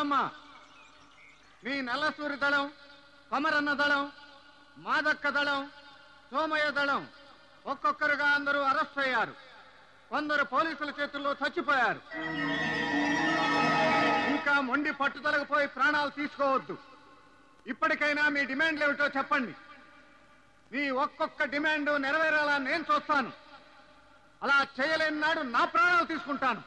రాములమ్మ, మీ నల్లసూరి దళం, కొమరన్న దళం, మాదక్క దళం, సోమయ్య దళం ఒక్కొక్కరుగా అందరూ అరెస్ట్ అయ్యారు. కొందరు పోలీసుల చేతుల్లో చచ్చిపోయారు. ఇంకా మొండి పట్టుదలకు పోయి ప్రాణాలు తీసుకోవద్దు. ఇప్పటికైనా మీ డిమాండ్లు ఏమిటో చెప్పండి. మీ ఒక్కొక్క డిమాండ్ నెరవేరాలా నేను చూస్తాను. అలా చేయలేని నాడు నా ప్రాణాలు తీసుకుంటాను.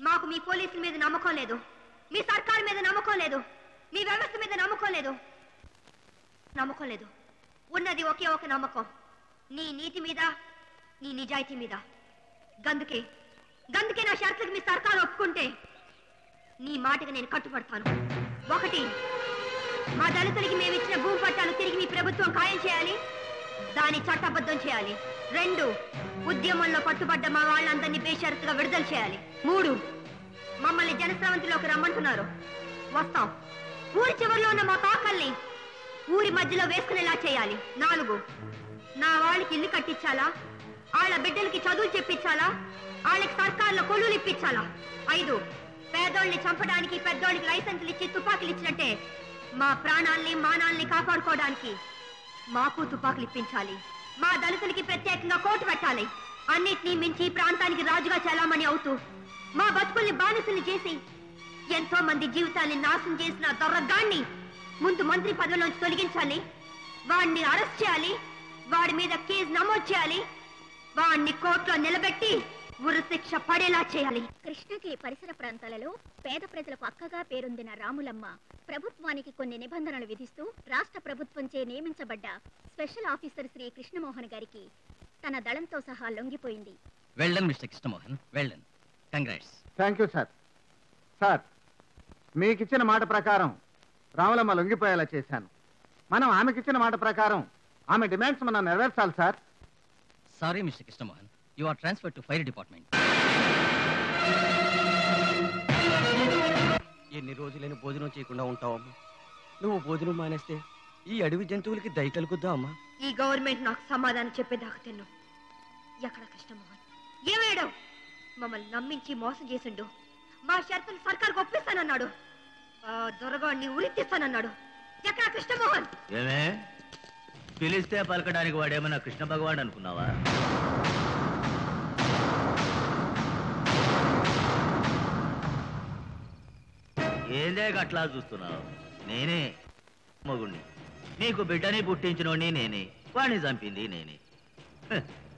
మాకు మీ పోలీసుల మీద నమ్మకం లేదు, మీ సర్కారు మీద నమ్మకం లేదు, మీ వ్యవస్థ మీద నమ్మకం లేదు. ఉన్నది ఒకే ఒక నమ్మకం, నీ నీతి మీద, నీ నిజాయితీ మీద. గందుకే నా షరతులకు మీ సర్కారు ఒప్పుకుంటే నీ మాటకి నేను కట్టుబడతాను. 1, మా దళితులకి మేము ఇచ్చిన భూమి పట్టాలు తిరిగి మీ ప్రభుత్వం ఖాయం చేయాలి, దాన్ని చట్టబద్ధం చేయాలి. 2, ఉద్యమంలో పట్టుబడ్డ మా వాళ్ళందరినీ బేషరతుగా విడుదల చేయాలి. 3, మమ్మల్ని జనస్రవంతిలోకి రమ్మంటున్నారు, వస్తాం. ఊరి చివరిలో ఉన్న మా కాకల్ని ఊరి మధ్యలో వేసుకునేలా చేయాలి. 4, నా వాళ్ళకి ఇల్లు కట్టించాలా, వాళ్ళ బిడ్డలకి చదువులు చెప్పించాలా, వాళ్ళకి సర్కారులో కొలువులు ఇప్పించాలా. 5, పేదోళ్ళని చంపడానికి పెద్దోళ్ళకి లైసెన్సులు ఇచ్చి తుపాకులు ఇచ్చినట్టే మా ప్రాణాల్ని మానాల్ని కాపాడుకోవడానికి మాకు తుపాకులు ఇప్పించాలి. మా దళితులకి ప్రత్యేకంగా కోర్టు పెట్టాలి. అన్నిటినీ మించి ప్రాంతానికి రాజుగా చలామణి అవుతూ మా బతుకుల్ని బానిసల్ని చేసి ఎంతో మంది జీవితాన్ని నాశనం చేసిన దొరగాన్ని ముందు మంత్రి పదవిలోంచి తొలగించాలి. వాడిని అరెస్ట్ చేయాలి, వాడి మీద కేసు నమోదు చేయాలి, వాడిని కోర్టులో నిలబెట్టి ఉరి శిక్ష పడేలా చేయాలి. కృష్ణకి పరిసర ప్రాంతాలలో పేద ప్రజలకు అక్కగా పేరొందిన రాములమ్మ ప్రభుత్వానికి కొన్ని నిబంధనలు విధిస్తూ రాష్ట్ర ప్రభుత్వంచే నియమించబడ్డ స్పెషల్ ఆఫీసర్ శ్రీ కృష్ణమోహన్ గారికి తన దళంతో సహా లొంగిపోయింది. Well done mister Krishnamohan, well done. Congrats. Thank you sir. Sir, మీకిచ్చిన మాట ప్రకారం రాములమ్మ లొంగిపోయేలా చేశాను. మనం ఆమెకిచ్చిన మాట ప్రకారం ఆమె డిమాండ్స్ మనం నెరవేర్చాలి sir. Sorry mister Krishnamohan, you are transferred to fire department. ఎన్ని రోజులైనా భోజనం చేయకుండా ఉంటావమ్మా? నువ్వు భోజనం మానేస్తే ఈ అడవి జంతువులకి దయ కలుగుద్దా అమ్మా? ఈ గవర్నమెంట్ నాకు సమాధానం చెప్పేదాకా తిన్ను. ఎక్కడ కృష్ణమోహన్ ఏమేయడం? మమ్మల్ని నమ్మించి మోసం చేసిండు. మా షరతులు సర్కార్కి ఒప్పిస్తానన్నాడు. దొరగాడిని ఉరితిస్తానన్నాడు. ఎక్కడ కృష్ణమోహన్? ఏమే పిలిస్తే పలకడానికి వాడేమన్నా కృష్ణ భగవాన్ అనుకున్నావా? ఏందే అట్లా చూస్తున్నావు? నేనే మగుణ్ణి, నీకు బిడ్డని పుట్టించినోడిని నేనే, వాడిని చంపింది నేనే.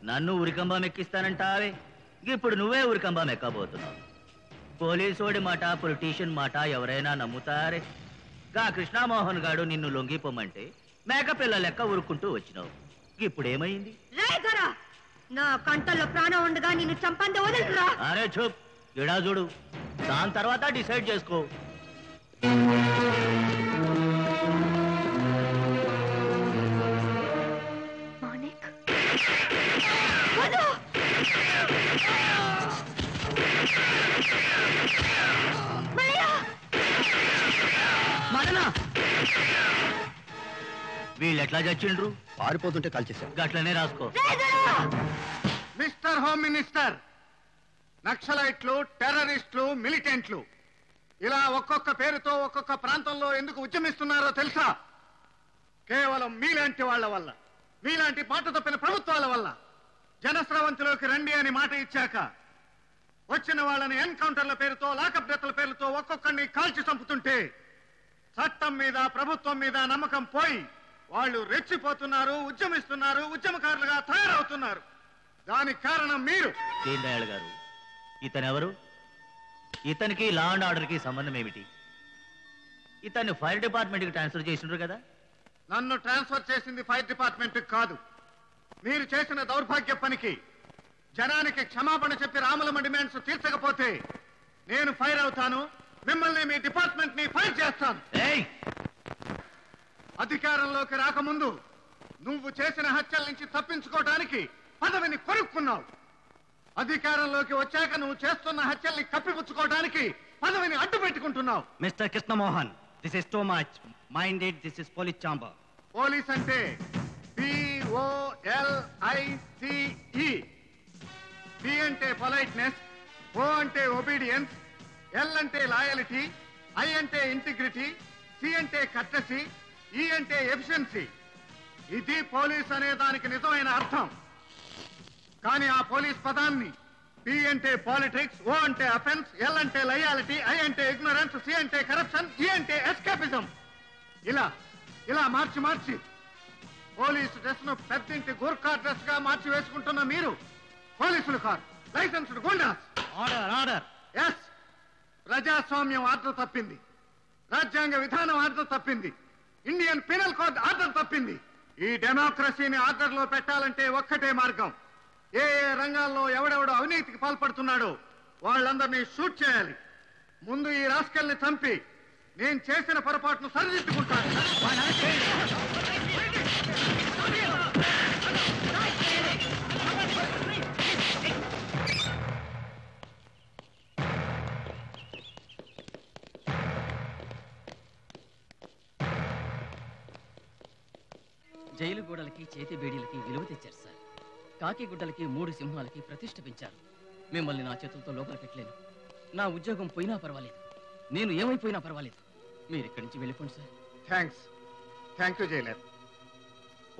నన్ను ఉరికంబం ఎక్కిస్తానంటావే, ఇప్పుడు నువ్వే ఉరికంబం ఎక్కబోతున్నావు. పోలీసోడి మాట, పొలిటీషియన్ మాట ఎవరైనా నమ్ముతారే? గా కృష్ణమోహన్ గాడు నిన్ను లొంగిపోమంటే మేకపిల్ల లెక్క ఉరుక్కుంటూ వచ్చినావు. ఇప్పుడేమైంది? నా కంటల్లో ప్రాణం ఉండగా నిన్ను చంపందే వదలరా. అరే చూప్, ఇడా చూడు, దాని తర్వాత డిసైడ్ చేసుకో. వీళ్ళు ఎట్లా చచ్చిండ్రు? పారిపోతుంటే కాల్చేశారు. గట్లనే రాసుకో. మిస్టర్ హోమ్ మినిస్టర్, నక్సలైట్లు, టెర్రరిస్టులు, మిలిటెంట్లు ఇలా ఒక్కొక్క పేరుతో ఒక్కొక్క ప్రాంతంలో ఎందుకు ఉద్యమిస్తున్నారో తెలుసా? కేవలం మీలాంటి వాళ్ళ వల్ల, మీలాంటి మాట తప్పిన ప్రభుత్వాల వల్ల. జనస్రవంతిలోకి రండి అని మాట ఇచ్చాక వచ్చిన వాళ్ళని ఎన్కౌంటర్ల పేరుతో, లాకప్ డెత్ల పేరుతో ఒక్కొక్కరిని కాల్చి చంపుతుంటే చట్టం మీద, ప్రభుత్వం మీద నమ్మకం పోయి వాళ్ళు రెచ్చిపోతున్నారు, ఉద్యమిస్తున్నారు, ఉద్యమకారులుగా తయారవుతున్నారు. దానికి కారణం మీరు. దీన్ దయాళ్ గారు, ఇతనెవరు? ఇతనికి లా అండ్ ఆర్డర్ కి సంబంధం ఏమిటి? ఇతన్ని ఫైర్ డిపార్ట్మెంట్ కి ట్రాన్స్ఫర్ చేసిండ్రు కదా? నన్ను ట్రాన్స్ఫర్ చేసింది ఫైర్ డిపార్ట్మెంట్ కాదు. మీరు చేసిన దౌర్భాగ్య పనికి జనానికి క్షమాపణ చెప్పి రాములమ్మ డిమాండ్స్ తీర్చకపోతే నేను ఫైర్ అవుతాను, మిమ్మల్ని, మీ డిపార్ట్మెంట్ ని ఫైర్ చేస్తాను. అధికారంలోకి రాకముందు నువ్వు చేసిన హత్యల నుంచి తప్పించుకోవడానికి పదవిని కొనుక్కున్నావు. అధికారంలోకి వచ్చాక నువ్వు చేస్తున్న హత్యల్ని కప్పిపుచ్చుకోవడానికి పదవిని అడ్డు పెట్టుకుంటున్నావు. Mister Krishnamohan, this is too much. Minded, this is police chamber. Police అంటే POLICE. P అంటే పొలైట్నెస్, O అంటే ఒబీడియన్స్, L అంటే లాయలిటీ, I అంటే ఇంటిగ్రిటీ, C అంటే కర్టసీ, E అంటే ఎఫిషియన్సీ. ఇది పోలీస్ అనే దానికి నిజమైన అర్థం. కానీ ఆ పోలీస్ పదాన్ని P అంటే పాలిటిక్స్, O అంటే అఫెన్స్, L అంటే లయాలిటీ, I అంటే ఇగ్నరెన్స్, C అంటే కరప్షన్, E అంటే ఎస్కేపిజం. ఇలా మార్చి పోలీసు డ్రెస్ ను పెద్దింటి గూర్ఖా డ్రెస్ గా మార్చి వేసుకుంటున్న మీరు పోలీసులు కాదు, లైసెన్స్డ్ గుండాస్. ఆర్డర్. ఎస్, ప్రజాస్వామ్యం ఆర్డర్ తప్పింది, రాజ్యాంగ విధానం ఆర్డర్ తప్పింది, ఇండియన్ పీనల్ కోడ్ ఆర్డర్ తప్పింది. ఈ డెమోక్రసీని ఆర్డర్ లో పెట్టాలంటే ఒక్కటే మార్గం. ఏ రంగాల్లో ఎవడెవడో అవినీతికి పాల్పడుతున్నాడో వాళ్ళందరినీ షూట్ చేయాలి. ముందు ఈ రాస్కల్ని చంపి నేను చేసిన పొరపాటును సరిదిద్దుకుంటాను. జైలు గోడలకి చేతి బేడీలకి విలువ తెచ్చారు సార్. కాకి గుడ్డలకి 3 సింహాలకి ప్రతిష్ఠ పెంచారు. మిమ్మల్ని నా చేతులతో లోపల పెట్టలేను. నా ఉద్యోగం పోయినా పర్వాలేదు, నేను ఏమైపోయినా పర్వాలేదు. మీరు ఇక్కడి నుంచి వెళ్ళిపోండి sir. Thank you Jailer.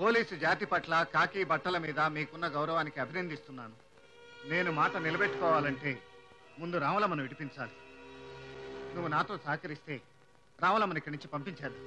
Police జాతి పట్ల కాకి బట్టల మీద మీకున్న గౌరవానికి అభినందిస్తున్నాను. నేను మాట నిలబెట్టుకోవాలంటే ముందు రామలమ్మను విడిపించాలి. నువ్వు నాతో సహకరిస్తే రామలమ్మని ఇక్కడి నుంచి పంపించాలి.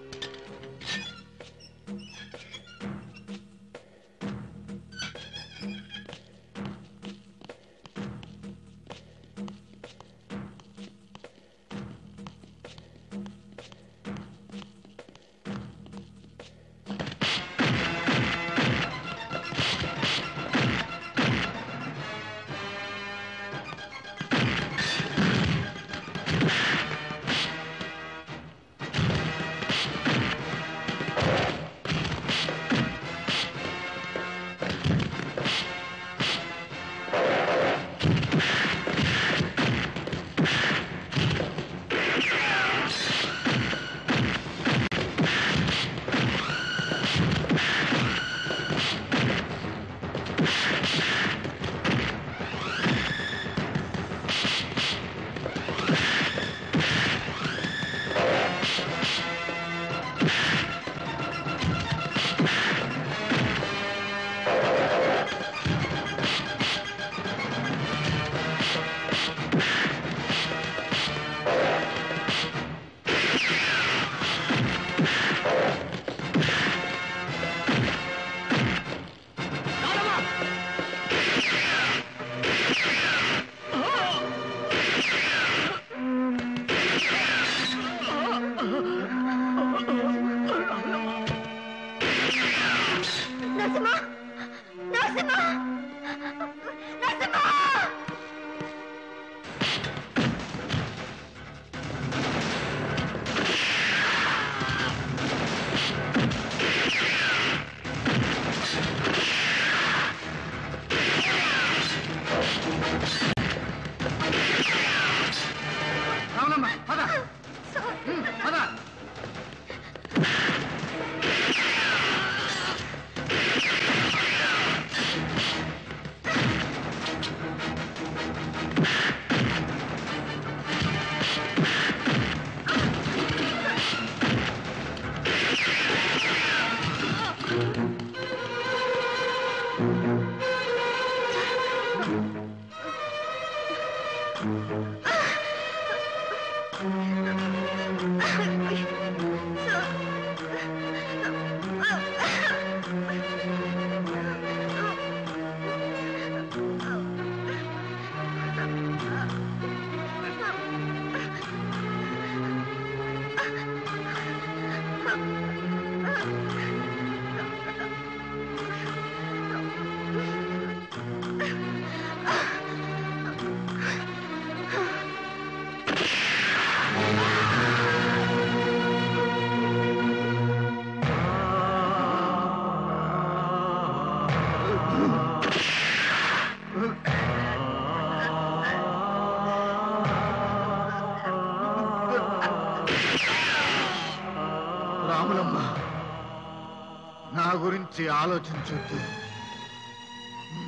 గురించి ఆలోచించొద్దు.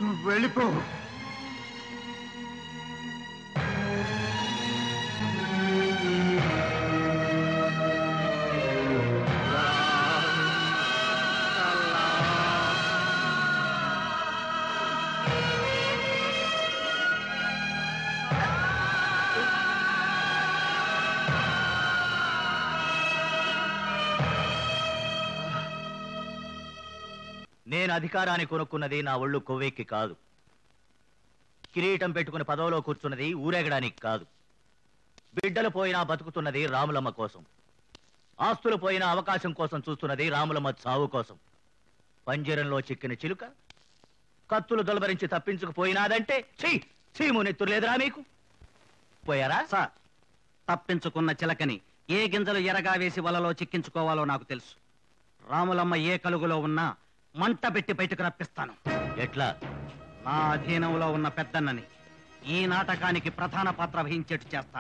నువ్వు వెళ్ళిపో. నేను అధికారాన్ని కొనుక్కున్నది నా ఒళ్ళు కొవ్వెక్కి కాదు. కిరీటం పెట్టుకుని పదవిలో కూర్చున్నది ఊరేగడానికి కాదు. బిడ్డలు పోయినా బతుకుతున్నది రాములమ్మ కోసం. ఆస్తులు పోయినా అవకాశం కోసం చూస్తున్నది రాములమ్మ చావు కోసం. పంజరంలో చిక్కిన చిలుక కత్తులు దొలబరించి తప్పించుకుపోయినాదంటే చీము నెత్తురులేదురా మీకు? పోయారా? సార్, తప్పించుకున్న చిలకని ఏ గింజలు ఎరగా వేసి వలలో చిక్కించుకోవాలో నాకు తెలుసు. రాములమ్మ ఏ కలుగులో ఉన్నా మంట పెట్టి బయటకు రప్పిస్తాను. ఎట్లా? నా అధీనంలో ఉన్న పెద్దన్నని ఈ నాటకానికి ప్రధాన పాత్ర వహించేట్టు చేస్తాను.